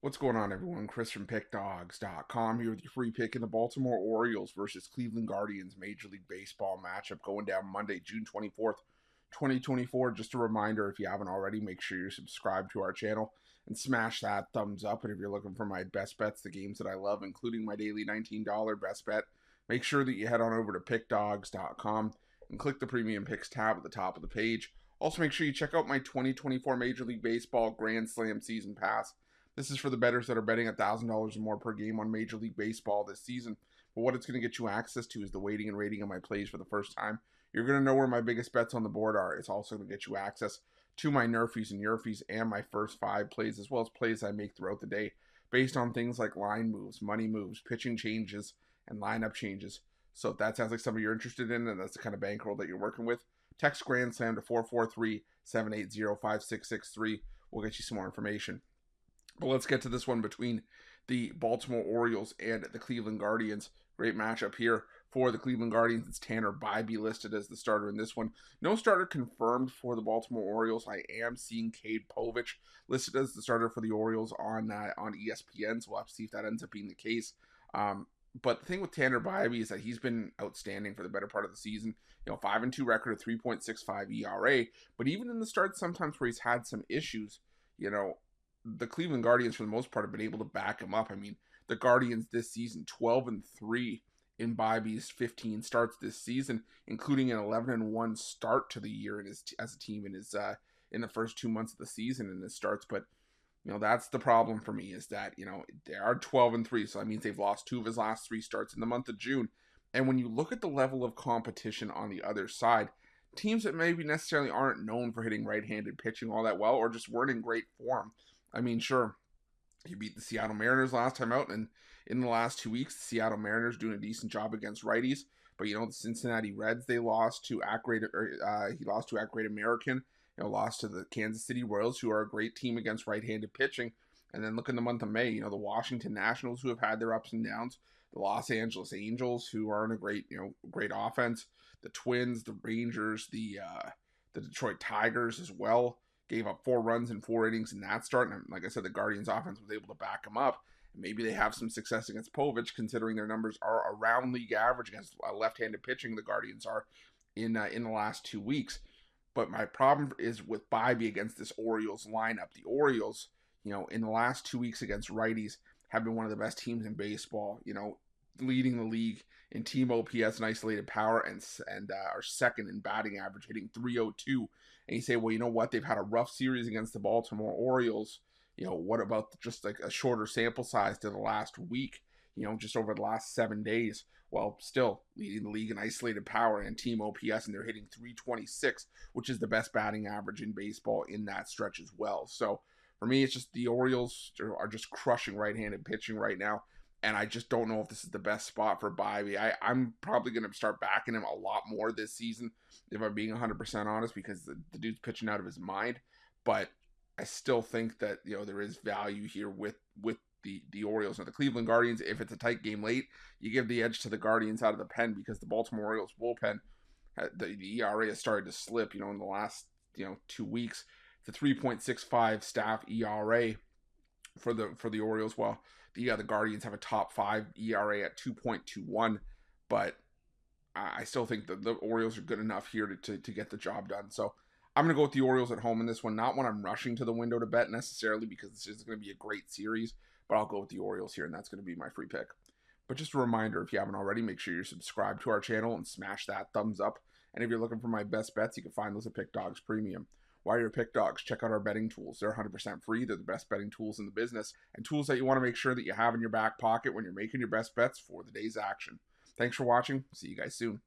What's going on, everyone? Chris from Pickdawgz.com here with your free pick in the Baltimore Orioles versus Cleveland Guardians Major League Baseball matchup going down Monday, June 24th, 2024. Just a reminder, if you haven't already, make sure you're subscribed to our channel and smash that thumbs up. And if you're looking for my best bets, the games that I love, including my daily $19 best bet, make sure that you head on over to Pickdawgz.com and click the Premium Picks tab at the top of the page. Also, make sure you check out my 2024 Major League Baseball Grand Slam Season Pass. This is for the bettors that are betting $1,000 or more per game on Major League Baseball this season. But what it's going to get you access to is the weighting and rating of my plays for the first time. You're going to know where my biggest bets on the board are. It's also going to get you access to my nerfies and yurfies and my first 5 plays, as well as plays I make throughout the day based on things like line moves, money moves, pitching changes, and lineup changes. So if that sounds like something you're interested in and that's the kind of bankroll that you're working with, text Grand Slam to 443-780-5663. We'll get you some more information. But let's get to this one between the Baltimore Orioles and the Cleveland Guardians. Great matchup here for the Cleveland Guardians. It's Tanner Bibee listed as the starter in this one. No starter confirmed for the Baltimore Orioles. I am seeing Cade Povich listed as the starter for the Orioles on ESPN, so we'll have to see if that ends up being the case. But the thing with Tanner Bibee is that he's been outstanding for the better part of the season. 5-2 record, a 3.65 ERA. But even in the starts, sometimes where he's had some issues, the Cleveland Guardians, for the most part, have been able to back him up. I mean, the Guardians this season, 12-3 in Bibee's 15 starts this season, including an 11-1 start to the year as a team in the first 2 months of the season in his starts. But that's the problem for me, is that they are 12-3, so that means they've lost 2 of his last 3 starts in the month of June. And when you look at the level of competition on the other side, teams that maybe necessarily aren't known for hitting right-handed pitching all that well, or just weren't in great form. I mean, sure, he beat the Seattle Mariners last time out, and in the last 2 weeks, the Seattle Mariners doing a decent job against righties. But the Cincinnati Reds, they lost to he lost to Great American. Lost to the Kansas City Royals, who are a great team against right-handed pitching. And then look in the month of May, the Washington Nationals, who have had their ups and downs. The Los Angeles Angels, who are in a great offense. The Twins, the Rangers, the Detroit Tigers as well. Gave up 4 runs in 4 innings in that start. And like I said, the Guardians offense was able to back them up. And maybe they have some success against Povich, considering their numbers are around league average against left-handed pitching. The Guardians are in the last 2 weeks. But my problem is with Bibee against this Orioles lineup. The Orioles, in the last 2 weeks against righties, have been one of the best teams in baseball. Leading the league in team OPS and isolated power, and are second in batting average, hitting .302. And you say, well, you know what? They've had a rough series against the Baltimore Orioles. What about just like a shorter sample size to the last week? Just over the last 7 days. Well, still leading the league in isolated power and team OPS, and they're hitting .326, which is the best batting average in baseball in that stretch as well. So for me, it's just the Orioles are just crushing right-handed pitching right now. And I just don't know if this is the best spot for Bibee. I'm probably going to start backing him a lot more this season, if I'm being 100% honest, because the dude's pitching out of his mind. But I still think that there is value here with the Orioles. Now, the Cleveland Guardians, if it's a tight game late, you give the edge to the Guardians out of the pen, because the Baltimore Orioles bullpen, the ERA has started to slip. In the last 2 weeks, the 3.65 staff ERA for the Orioles, while the Guardians have a top 5 ERA at 2.21, but I still think that the Orioles are good enough here to get the job done. So I'm going to go with the Orioles at home in this one, not when I'm rushing to the window to bet necessarily, because this is going to be a great series, but I'll go with the Orioles here, and that's going to be my free pick. But just a reminder, if you haven't already, make sure you're subscribed to our channel and smash that thumbs up. And if you're looking for my best bets, you can find those at Pick Dawgz Premium. While you're at Pick Dawgz, check out our betting tools. They're 100% free. They're the best betting tools in the business, and tools that you want to make sure that you have in your back pocket when you're making your best bets for the day's action. Thanks for watching. See you guys soon.